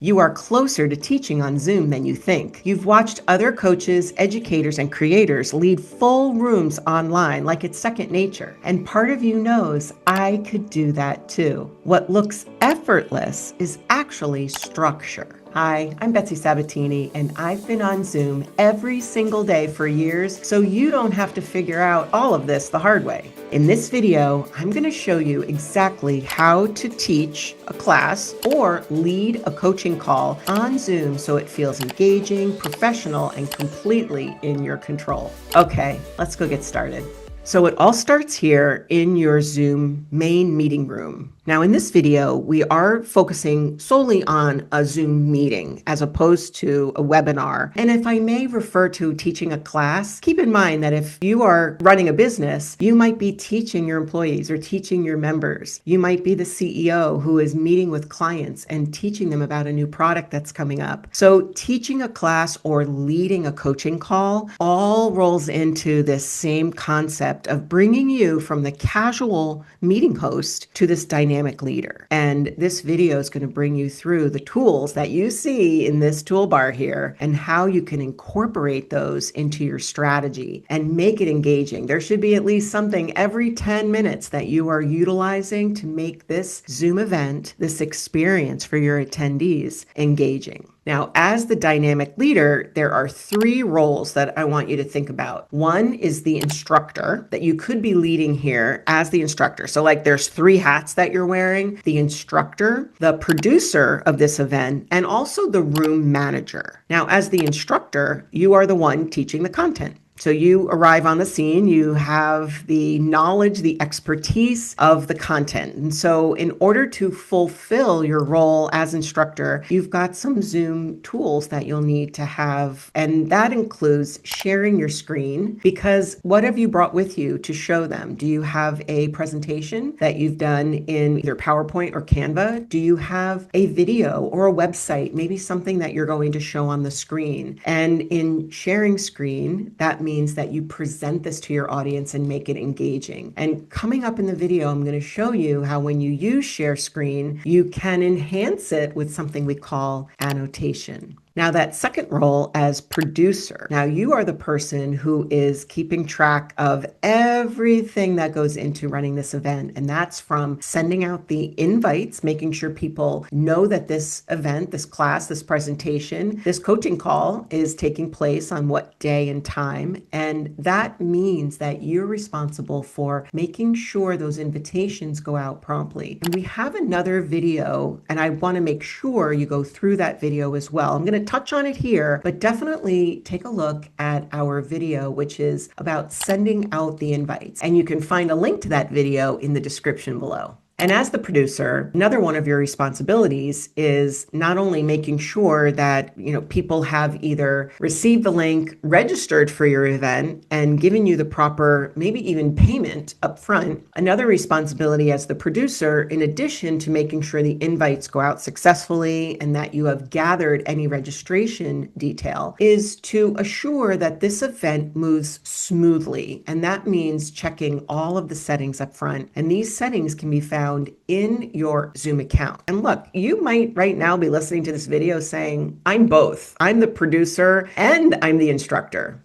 You are closer to teaching on Zoom than you think. You've watched other coaches, educators, and creators lead full rooms online like it's second nature. And part of you knows I could do that too. What looks effortless is actually structure. Hi, I'm Betsy Sabatini, and I've been on Zoom every single day for years, so you don't have to figure out all of this the hard way. In this video, I'm going to show you exactly how to teach a class or lead a coaching call on Zoom so it feels engaging, professional, and completely in your control. Okay, let's go get started. So it all starts here in your Zoom main meeting room. Now in this video, we are focusing solely on a Zoom meeting as opposed to a webinar. And if I may refer to teaching a class, keep in mind that if you are running a business, you might be teaching your employees or teaching your members. You might be the CEO who is meeting with clients and teaching them about a new product that's coming up. So teaching a class or leading a coaching call all rolls into this same concept of bringing you from the casual meeting host to this dynamic leader. And this video is going to bring you through the tools that you see in this toolbar here and how you can incorporate those into your strategy and make it engaging. There should be at least something every 10 minutes that you are utilizing to make this Zoom event, this experience for your attendees, engaging. Now, as the dynamic leader, there are three roles that I want you to think about. One is the instructor that you could be leading here as the instructor. So like there's three hats that you're wearing: the instructor, the producer of this event, and also the room manager. Now, as the instructor, you are the one teaching the content. So you arrive on the scene, you have the knowledge, the expertise of the content. And so in order to fulfill your role as instructor, you've got some Zoom tools that you'll need to have. And that includes sharing your screen, because what have you brought with you to show them? Do you have a presentation that you've done in either PowerPoint or Canva? Do you have a video or a website, maybe something that you're going to show on the screen? And in sharing screen, that means that you present this to your audience and make it engaging. And coming up in the video, I'm going to show you how when you use share screen, you can enhance it with something we call annotation. Now that second role as producer, now you are the person who is keeping track of everything that goes into running this event. And that's from sending out the invites, making sure people know that this event, this class, this presentation, this coaching call is taking place on what day and time. And that means that you're responsible for making sure those invitations go out promptly. And we have another video, and I want to make sure you go through that video as well. I'm going to touch on it here, but definitely take a look at our video, which is about sending out the invites. And you can find a link to that video in the description below. And as the producer, another one of your responsibilities is not only making sure that, people have either received the link, registered for your event, and given you the proper, maybe even payment up front. Another responsibility as the producer, in addition to making sure the invites go out successfully and that you have gathered any registration detail, is to assure that this event moves smoothly. And that means checking all of the settings up front. And these settings can be found in your Zoom account. And look, you might right now be listening to this video saying, I'm both. I'm the producer and I'm the instructor.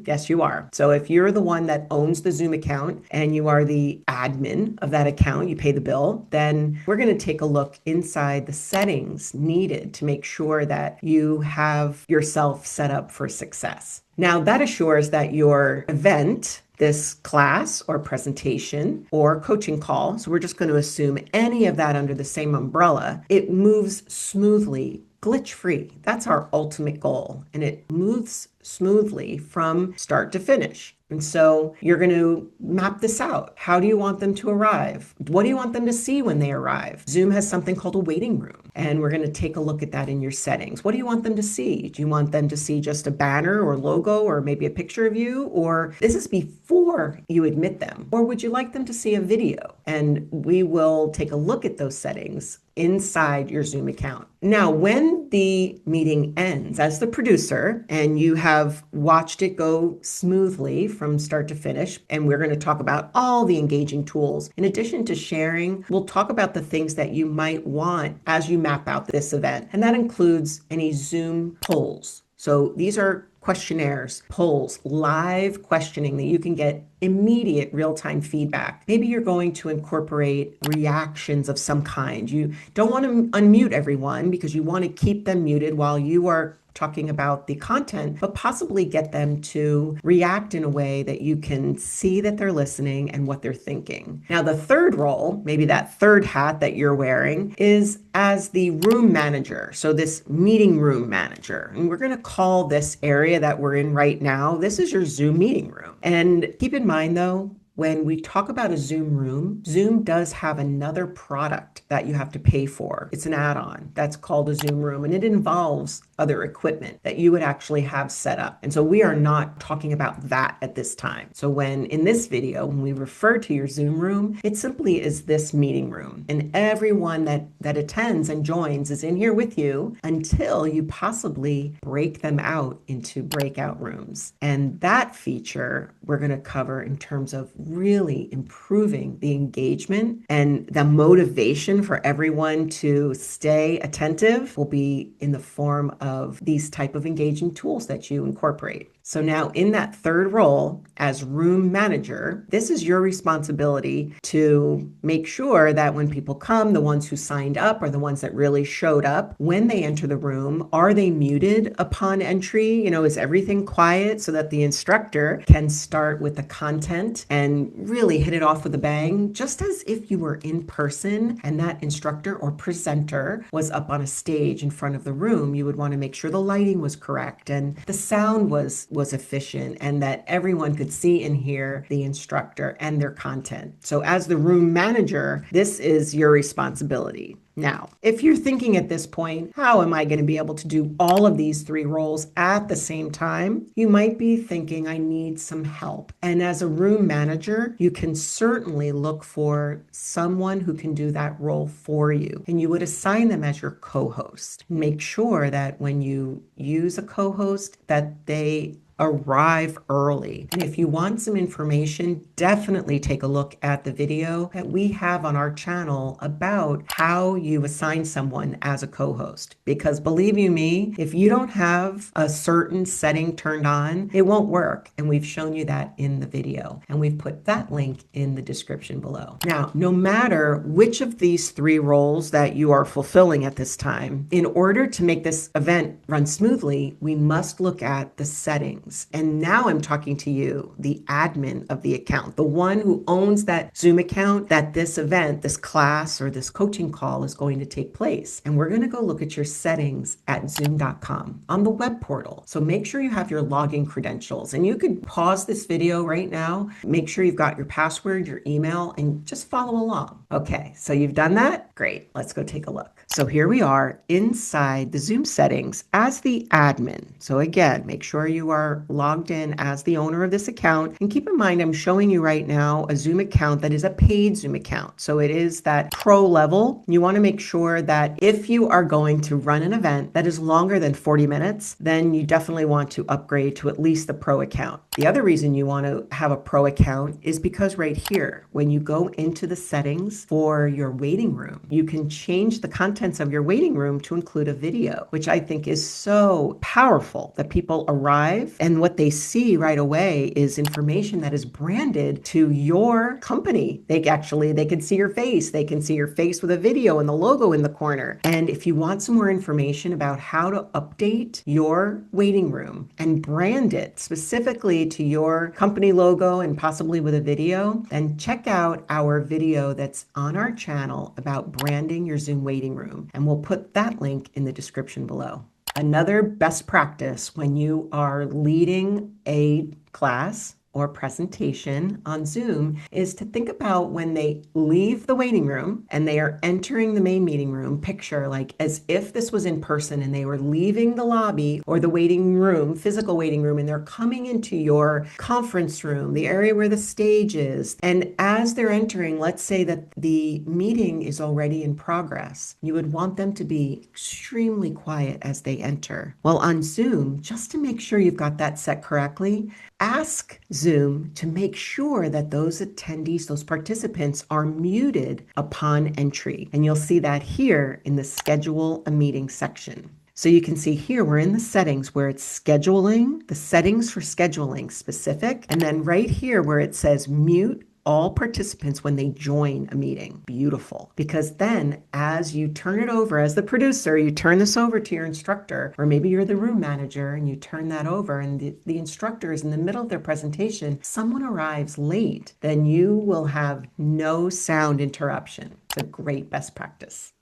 Yes, you are. So if you're the one that owns the Zoom account and you are the admin of that account, you pay the bill, then we're going to take a look inside the settings needed to make sure that you have yourself set up for success. Now, that assures that your event, this class or presentation or coaching call, so we're just going to assume any of that under the same umbrella, it moves smoothly, glitch-free. That's our ultimate goal. And it moves smoothly from start to finish. And so you're going to map this out. How do you want them to arrive? What do you want them to see when they arrive? Zoom has something called a waiting room, and we're going to take a look at that in your settings. What do you want them to see? Do you want them to see just a banner or logo or maybe a picture of you? Or this is before you admit them? Or would you like them to see a video? And we will take a look at those settings inside your Zoom account. Now, when the meeting ends, as the producer, and you have watched it go smoothly from start to finish, and we're going to talk about all the engaging tools. In addition to sharing, we'll talk about the things that you might want as you map out this event. And that includes any Zoom polls. So these are questionnaires, polls, live questioning that you can get immediate real-time feedback. Maybe you're going to incorporate reactions of some kind. You don't want to unmute everyone because you want to keep them muted while you are talking about the content, but possibly get them to react in a way that you can see that they're listening and what they're thinking. Now, the third role, maybe that third hat that you're wearing, is as the room manager. So this meeting room manager, and we're going to call this area that we're in right now, this is your Zoom meeting room. And keep in mind though, when we talk about a Zoom room, Zoom does have another product that you have to pay for. It's an add-on that's called a Zoom room, and it involves other equipment that you would actually have set up. And so we are not talking about that at this time. So when in this video, when we refer to your Zoom room, it simply is this meeting room. And everyone that attends and joins is in here with you until you possibly break them out into breakout rooms. And that feature we're going to cover in terms of really improving the engagement and the motivation for everyone to stay attentive will be in the form of these type of engaging tools that you incorporate. So now in that third role as room manager, this is your responsibility to make sure that when people come, the ones who signed up are the ones that really showed up. When they enter the room, are they muted upon entry? Is everything quiet so that the instructor can start with the content and really hit it off with a bang, just as if you were in person and that instructor or presenter was up on a stage in front of the room. You would want to make sure the lighting was correct and the sound was efficient and that everyone could see and hear the instructor and their content. So as the room manager, this is your responsibility. Now, if you're thinking at this point, how am I going to be able to do all of these three roles at the same time? You might be thinking, I need some help. And as a room manager, you can certainly look for someone who can do that role for you. And you would assign them as your co-host. Make sure that when you use a co-host, that they arrive early. And if you want some information, definitely take a look at the video that we have on our channel about how you assign someone as a co-host. Because believe you me, if you don't have a certain setting turned on, it won't work. And we've shown you that in the video. And we've put that link in the description below. Now, no matter which of these three roles that you are fulfilling at this time, in order to make this event run smoothly, we must look at the settings. And now I'm talking to you, the admin of the account, the one who owns that Zoom account that this event, this class, or this coaching call is going to take place. And we're going to go look at your settings at zoom.com on the web portal. So make sure you have your login credentials, and you could pause this video right now. Make sure you've got your password, your email, and just follow along. Okay, so you've done that? Great. Let's go take a look. So here we are inside the Zoom settings as the admin. So again, make sure you are logged in as the owner of this account. And keep in mind, I'm showing you right now a Zoom account that is a paid Zoom account. So it is that pro level. You want to make sure that if you are going to run an event that is longer than 40 minutes, then you definitely want to upgrade to at least the pro account. The other reason you want to have a pro account is because right here, when you go into the settings for your waiting room, you can change the contents of your waiting room to include a video, which I think is so powerful that people arrive and what they see right away is information that is branded to your company. They can see your face. They can see your face with a video and the logo in the corner. And if you want some more information about how to update your waiting room and brand it specifically to your company logo and possibly with a video, then check out our video that's on our channel about branding your Zoom waiting room. And we'll put that link in the description below. Another best practice when you are leading a class or presentation on Zoom is to think about when they leave the waiting room and they are entering the main meeting room, picture like as if this was in person and they were leaving the lobby or the waiting room, physical waiting room, and they're coming into your conference room, the area where the stage is. And as they're entering, let's say that the meeting is already in progress. You would want them to be extremely quiet as they enter. Well, on Zoom, just to make sure you've got that set correctly, ask Zoom to make sure that those attendees, those participants are muted upon entry. And you'll see that here in the schedule a meeting section. So you can see here, we're in the settings where it's scheduling, the settings for scheduling specific, and then right here where it says mute all participants when they join a meeting. Beautiful. Because then as you turn it over, as the producer, you turn this over to your instructor, or maybe you're the room manager and you turn that over and the instructor is in the middle of their presentation, someone arrives late, then you will have no sound interruption. It's a great best practice.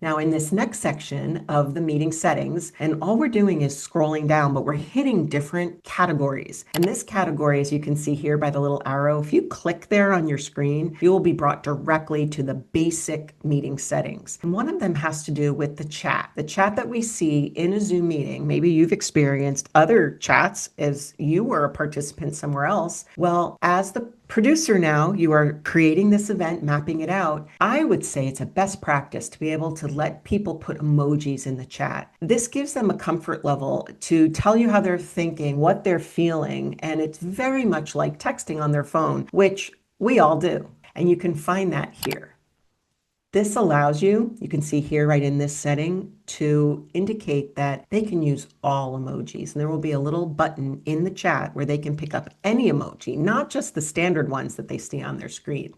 Now in this next section of the meeting settings, and all we're doing is scrolling down, but we're hitting different categories. And this category, as you can see here by the little arrow, if you click there on your screen, you will be brought directly to the basic meeting settings. And one of them has to do with the chat that we see in a Zoom meeting. Maybe you've experienced other chats as you were a participant somewhere else. Well, as the producer now, you are creating this event, mapping it out. I would say it's a best practice to be able to let people put emojis in the chat. This gives them a comfort level to tell you how they're thinking, what they're feeling, and it's very much like texting on their phone, which we all do. And you can find that here. This allows you can see here right in this setting, to indicate that they can use all emojis. And there will be a little button in the chat where they can pick up any emoji, not just the standard ones that they see on their screen.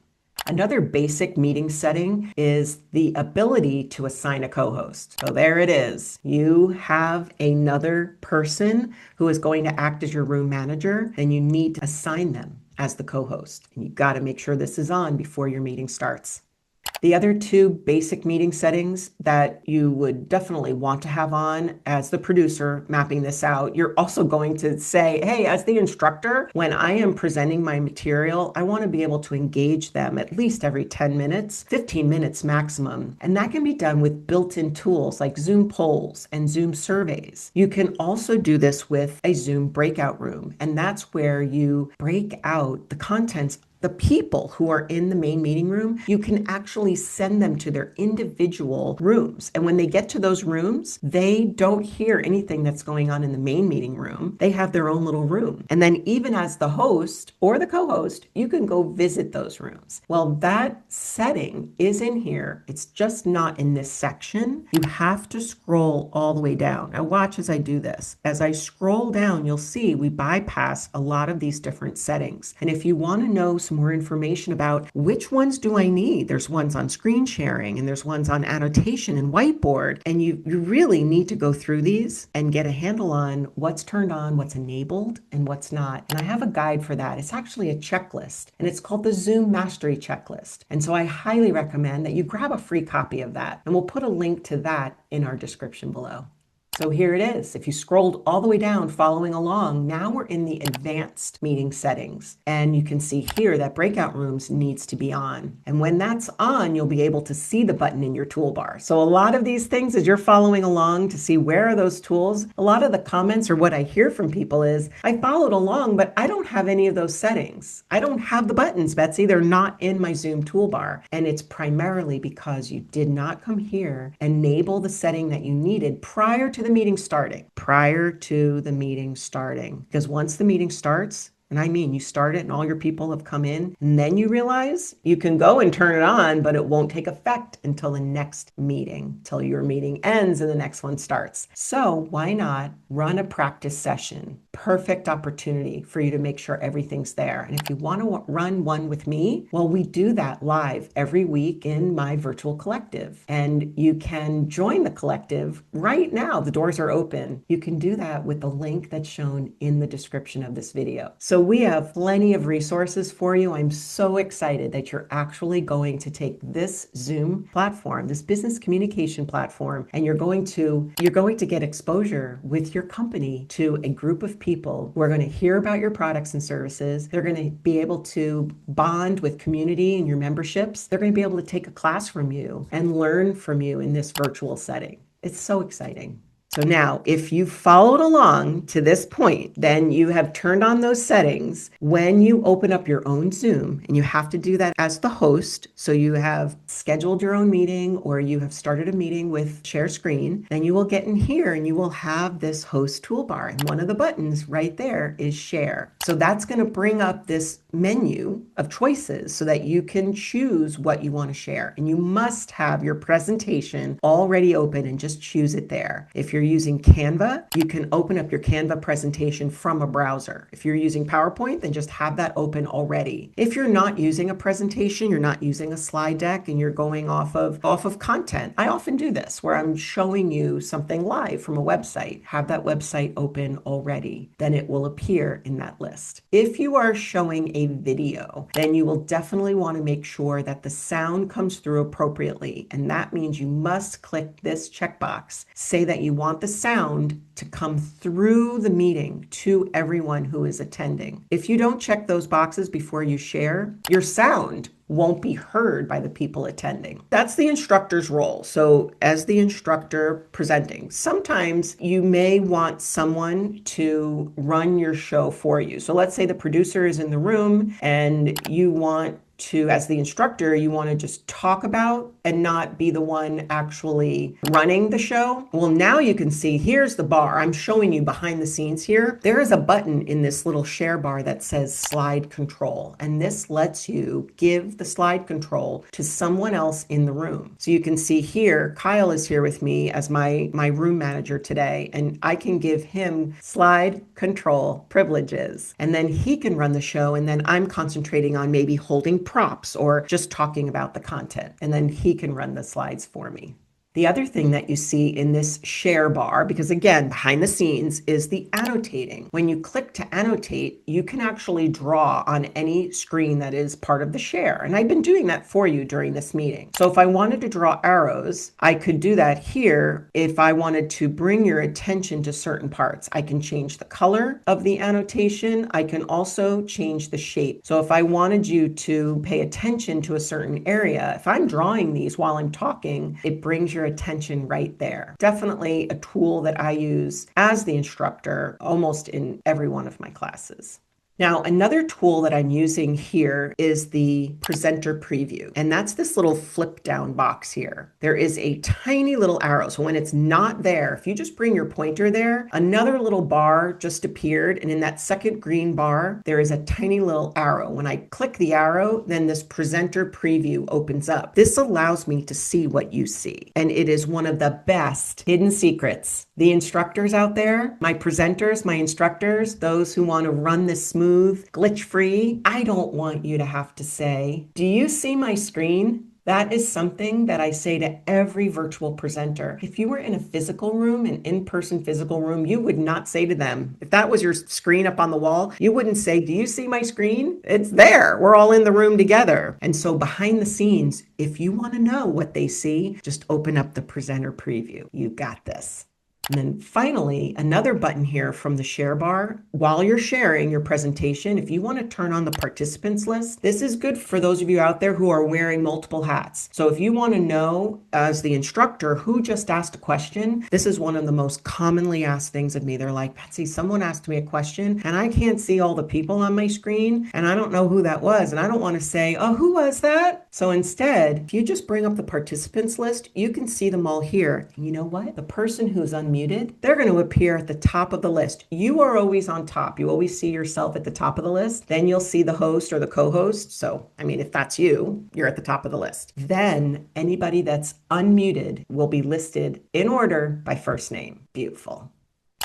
Another basic meeting setting is the ability to assign a co-host. So there it is. You have another person who is going to act as your room manager, and you need to assign them as the co-host. And you've got to make sure this is on before your meeting starts. The other two basic meeting settings that you would definitely want to have on as the producer mapping this out, you're also going to say, hey, as the instructor, when I am presenting my material, I want to be able to engage them at least every 10 minutes, 15 minutes maximum. And that can be done with built-in tools like Zoom polls and Zoom surveys. You can also do this with a Zoom breakout room, and that's where you break out the contents. The people who are in the main meeting room, you can actually send them to their individual rooms. And when they get to those rooms, they don't hear anything that's going on in the main meeting room. They have their own little room. And then even as the host or the co-host, you can go visit those rooms. Well, that setting is in here. It's just not in this section. You have to scroll all the way down. Now watch as I do this. As I scroll down, you'll see we bypass a lot of these different settings. And if you want to know some more information about which ones do I need, there's ones on screen sharing and there's ones on annotation and whiteboard, and you really need to go through these and get a handle on what's turned on, what's enabled, and what's not. And I have a guide for that. It's actually a checklist, and it's called the Zoom Mastery Checklist. And so I highly recommend that you grab a free copy of that, and we'll put a link to that in our description below. So here it is. If you scrolled all the way down following along, now we're in the advanced meeting settings. And you can see here that Breakout Rooms needs to be on. And when that's on, you'll be able to see the button in your toolbar. So a lot of these things, as you're following along to see where are those tools, a lot of the comments or what I hear from people is, I followed along, but I don't have any of those settings. I don't have the buttons, Betsy. They're not in my Zoom toolbar. And it's primarily because you did not come here, enable the setting that you needed prior to the meeting starting. Because once the meeting starts, and I mean, you start it and all your people have come in, and then you realize you can go and turn it on, but it won't take effect until the next meeting, till your meeting ends and the next one starts. So why not run a practice session? Perfect opportunity for you to make sure everything's there. And if you want to run one with me, well, we do that live every week in my virtual collective. And you can join the collective right now. The doors are open. You can do that with the link that's shown in the description of this video. So So we have plenty of resources for you. I'm so excited that you're actually going to take this Zoom platform, this business communication platform, and you're going to get exposure with your company to a group of people who are going to hear about your products and services. They're going to be able to bond with community and your memberships. They're going to be able to take a class from you and learn from you in this virtual setting. It's so exciting. So now, if you followed along to this point, then you have turned on those settings. When you open up your own Zoom, and you have to do that as the host, so you have scheduled your own meeting or you have started a meeting with share screen, then you will get in here and you will have this host toolbar. And one of the buttons right there is share. So that's going to bring up this menu of choices so that you can choose what you want to share. And you must have your presentation already open and just choose it there. If you're using Canva, you can open up your Canva presentation from a browser. If you're using PowerPoint, then just have that open already. If you're not using a presentation, you're not using a slide deck, and you're going off of content. I often do this where I'm showing you something live from a website. Have that website open already. Then it will appear in that list. If you are showing a video, then you will definitely want to make sure that the sound comes through appropriately. And that means you must click this checkbox. Say that you want the sound to come through the meeting to everyone who is attending. If you don't check those boxes before you share, your sound won't be heard by the people attending. That's the instructor's role. So as the instructor presenting, sometimes you may want someone to run your show for you. So let's say the producer is in the room and you want to, as the instructor, you want to just talk about and not be the one actually running the show. Well, now you can see, here's the bar. I'm showing you behind the scenes here. There is a button in this little share bar that says slide control. And this lets you give the slide control to someone else in the room. So you can see here, Kyle is here with me as my room manager today, and I can give him slide control privileges. And then he can run the show, and then I'm concentrating on maybe holding props or just talking about the content. And then he can run the slides for me. The other thing that you see in this share bar, because again, behind the scenes, is the annotating. When you click to annotate, you can actually draw on any screen that is part of the share. And I've been doing that for you during this meeting. So if I wanted to draw arrows, I could do that here. If I wanted to bring your attention to certain parts, I can change the color of the annotation. I can also change the shape. So if I wanted you to pay attention to a certain area, if I'm drawing these while I'm talking, it brings your attention right there. Definitely a tool that I use as the instructor almost in every one of my classes. Now, another tool that I'm using here is the presenter preview, and that's this little flip down box here. There is a tiny little arrow. So when it's not there, if you just bring your pointer there, another little bar just appeared. And in that second green bar, there is a tiny little arrow. When I click the arrow, then this presenter preview opens up. This allows me to see what you see. And it is one of the best hidden secrets. The instructors out there, my presenters, my instructors, those who want to run this smooth, glitch-free, I don't want you to have to say, do you see my screen? That is something that I say to every virtual presenter. If you were in a physical room, an in-person physical room, you would not say to them, if that was your screen up on the wall, you wouldn't say, do you see my screen? It's there. We're all in the room together. And so behind the scenes, if you want to know what they see, just open up the presenter preview. You got this. And then finally, another button here from the share bar. While you're sharing your presentation, if you want to turn on the participants list, this is good for those of you out there who are wearing multiple hats. So if you want to know as the instructor who just asked a question, this is one of the most commonly asked things of me. They're like, Betsy, someone asked me a question and I can't see all the people on my screen and I don't know who that was. And I don't want to say, oh, who was that? So instead, if you just bring up the participants list, you can see them all here. And you know what? The person who's unmuted, they're going to appear at the top of the list. You are always on top. You always see yourself at the top of the list. Then you'll see the host or the co-host. So, I mean, if that's you, you're at the top of the list. Then anybody that's unmuted will be listed in order by first name. Beautiful.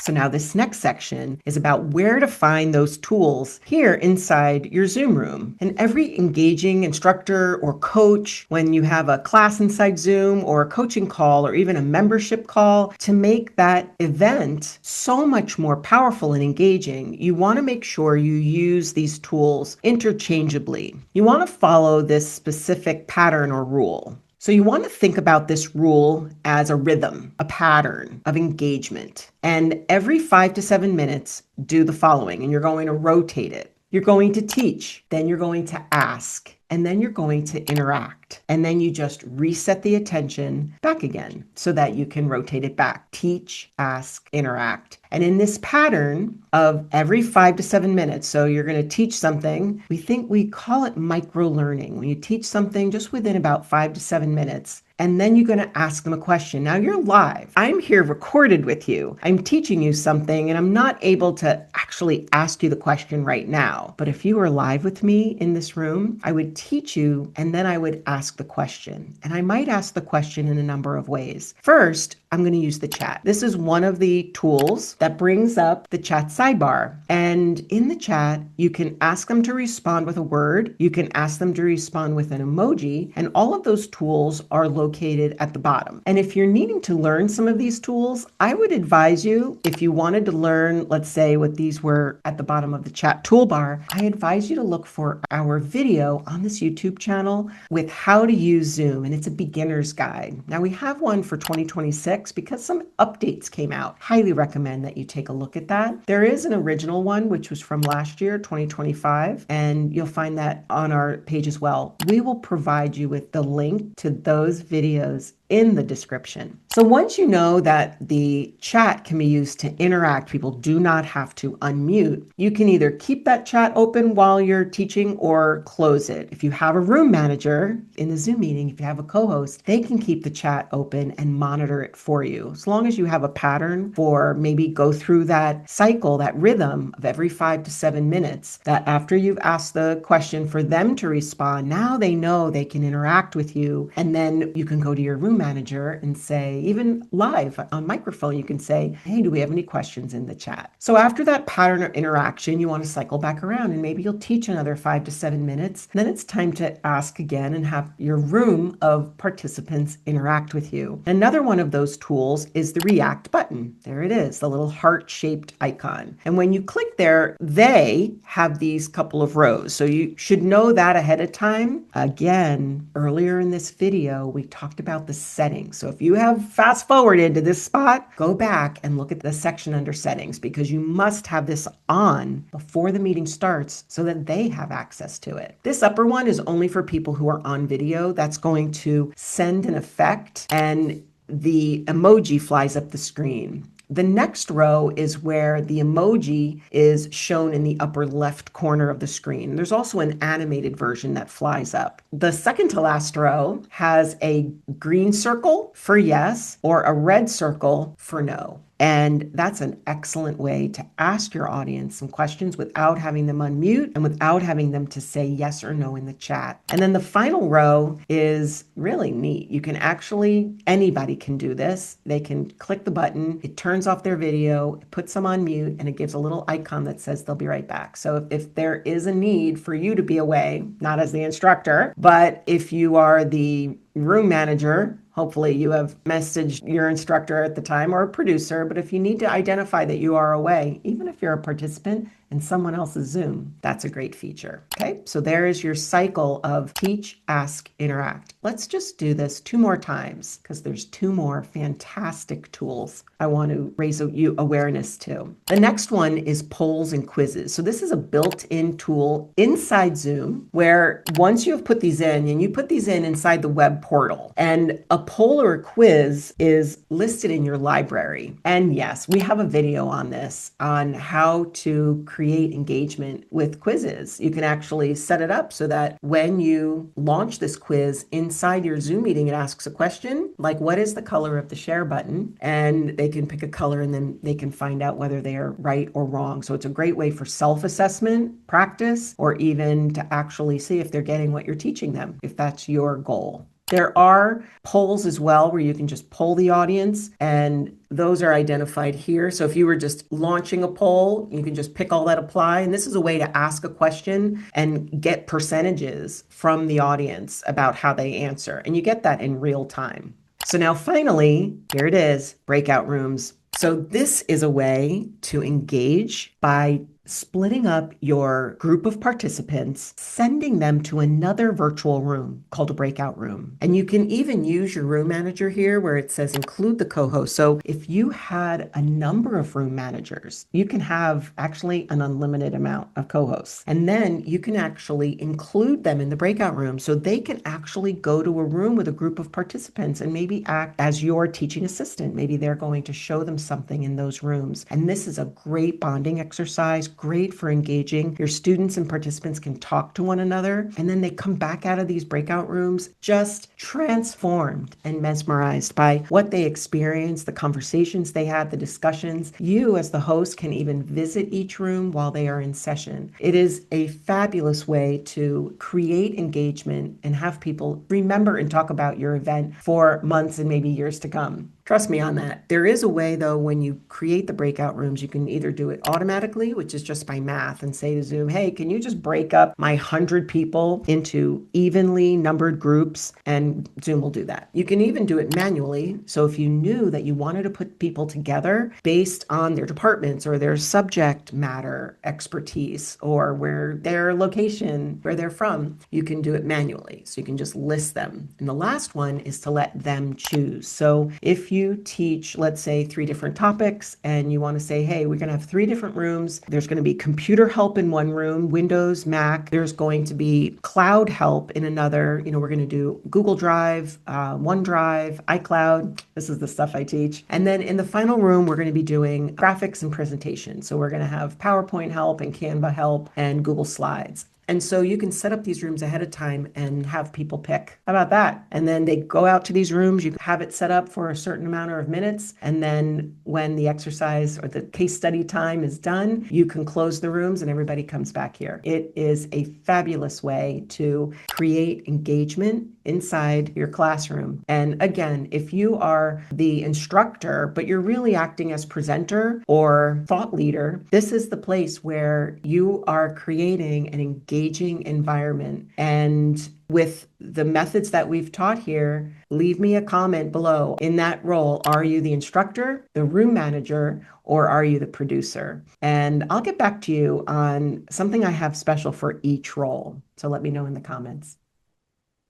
So now this next section is about where to find those tools here inside your Zoom room. And every engaging instructor or coach, when you have a class inside Zoom or a coaching call or even a membership call, to make that event so much more powerful and engaging, you want to make sure you use these tools interchangeably. You want to follow this specific pattern or rule. So you want to think about this rule as a rhythm, a pattern of engagement. And every 5 to 7 minutes, do the following, and you're going to rotate it. You're going to teach, then you're going to ask, and then you're going to interact. And then you just reset the attention back again so that you can rotate it back. Teach, ask, interact. And in this pattern of every 5 to 7 minutes, so you're going to teach something, we call it micro learning. When you teach something just within about 5 to 7 minutes, and then you're going to ask them a question. Now you're live. I'm here recorded with you. I'm teaching you something and I'm not able to actually ask you the question right now. But if you were live with me in this room, I would teach you and then I would ask the question. And I might ask the question in a number of ways. First, I'm going to use the chat. This is one of the tools that brings up the chat sidebar. And in the chat, you can ask them to respond with a word. You can ask them to respond with an emoji. And all of those tools are located at the bottom. And if you're needing to learn some of these tools, I would advise you, if you wanted to learn, let's say what these were at the bottom of the chat toolbar, I advise you to look for our video on this YouTube channel with how to use Zoom. And it's a beginner's guide. Now we have one for 2026 because some updates came out. Highly recommend that you take a look at that. There is an original one, which was from last year, 2025, and you'll find that on our page as well. We will provide you with the link to those videos in the description. So once you know that the chat can be used to interact, people do not have to unmute, you can either keep that chat open while you're teaching or close it. If you have a room manager in the Zoom meeting, if you have a co-host, they can keep the chat open and monitor it for you. As long as you have a pattern for maybe go through that cycle, that rhythm of every 5 to 7 minutes, that after you've asked the question for them to respond, now they know they can interact with you. And then you can go to your room manager and say, even live on microphone, you can say, hey, do we have any questions in the chat? So after that pattern of interaction, you want to cycle back around and maybe you'll teach another 5 to 7 minutes. Then it's time to ask again and have your room of participants interact with you. Another one of those tools is the React button. There it is, the little heart-shaped icon. And when you click there, they have these couple of rows. So you should know that ahead of time. Again, earlier in this video, we talked about the settings. So if you have fast forwarded to this spot, go back and look at the section under settings because you must have this on before the meeting starts so that they have access to it. This upper one is only for people who are on video. That's going to send an effect and the emoji flies up the screen. The next row is where the emoji is shown in the upper left corner of the screen. There's also an animated version that flies up. The second to last row has a green circle for yes or a red circle for no. And that's an excellent way to ask your audience some questions without having them unmute and without having them to say yes or no in the chat. And then the final row is really neat. You can actually, anybody can do this. They can click the button, it turns off their video, it puts them on mute, and it gives a little icon that says they'll be right back. So if there is a need for you to be away, not as the instructor, but if you are the room manager, hopefully you have messaged your instructor at the time or a producer, but if you need to identify that you are away, even if you're a participant in someone else's Zoom, that's a great feature. Okay, so there is your cycle of teach, ask, interact. Let's just do this 2 more times because there's 2 more fantastic tools I want to raise you awareness to. The next one is polls and quizzes. So this is a built-in tool inside Zoom where once you have put these in, and you put these in inside the web portal, and a poll or a quiz is listed in your library. And yes, we have a video on this, on how to create engagement with quizzes. You can actually set it up so that when you launch this quiz inside your Zoom meeting, it asks a question like, what is the color of the share button? And they can pick a color and then they can find out whether they are right or wrong. So it's a great way for self-assessment, practice, or even to actually see if they're getting what you're teaching them, if that's your goal. There are polls as well where you can just poll the audience, and those are identified here. So if you were just launching a poll, you can just pick all that apply. And this is a way to ask a question and get percentages from the audience about how they answer. And you get that in real time. So now finally, here it is, breakout rooms. So this is a way to engage by splitting up your group of participants, sending them to another virtual room called a breakout room. And you can even use your room manager here where it says include the co-host. So if you had a number of room managers, you can have actually an unlimited amount of co-hosts. And then you can actually include them in the breakout room so they can actually go to a room with a group of participants and maybe act as your teaching assistant. Maybe they're going to show them something in those rooms. And this is a great bonding exercise, great for engaging. Your students and participants can talk to one another, and then they come back out of these breakout rooms just transformed and mesmerized by what they experienced, the conversations they had, the discussions. You as the host can even visit each room while they are in session. It is a fabulous way to create engagement and have people remember and talk about your event for months and maybe years to come. Trust me on that. There is a way, though, when you create the breakout rooms, you can either do it automatically, which is just by math, and say to Zoom, hey, can you just break up my 100 people into evenly numbered groups? And Zoom will do that. You can even do it manually. So if you knew that you wanted to put people together based on their departments or their subject matter expertise or where their location, where they're from, you can do it manually. So you can just list them. And the last one is to let them choose. So if you teach, let's say, 3 different topics and you want to say, hey, we're going to have 3 different rooms. There's going to be computer help in one room, Windows, Mac. There's going to be cloud help in another. We're going to do Google Drive, OneDrive, iCloud. This is the stuff I teach. And then in the final room, we're going to be doing graphics and presentation. So we're going to have PowerPoint help and Canva help and Google Slides. And so you can set up these rooms ahead of time and have people pick. How about that? And then they go out to these rooms. You have it set up for a certain amount of minutes. And then when the exercise or the case study time is done, you can close the rooms and everybody comes back here. It is a fabulous way to create engagement inside your classroom. And again, if you are the instructor, but you're really acting as presenter or thought leader, this is the place where you are creating an engaging environment. And with the methods that we've taught here, leave me a comment below. In that role, are you the instructor, the room manager, or are you the producer? And I'll get back to you on something I have special for each role. So let me know in the comments.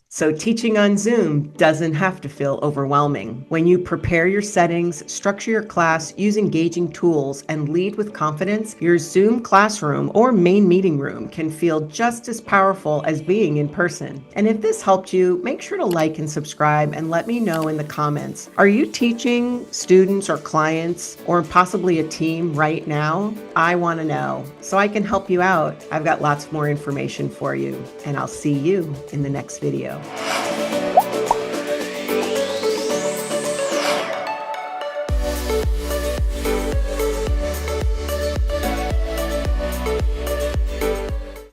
So teaching on Zoom doesn't have to feel overwhelming. When you prepare your settings, structure your class, use engaging tools, and lead with confidence, your Zoom classroom or main meeting room can feel just as powerful as being in person. And if this helped you, make sure to like and subscribe and let me know in the comments. Are you teaching students or clients or possibly a team right now? I want to know so I can help you out. I've got lots more information for you, and I'll see you in the next video.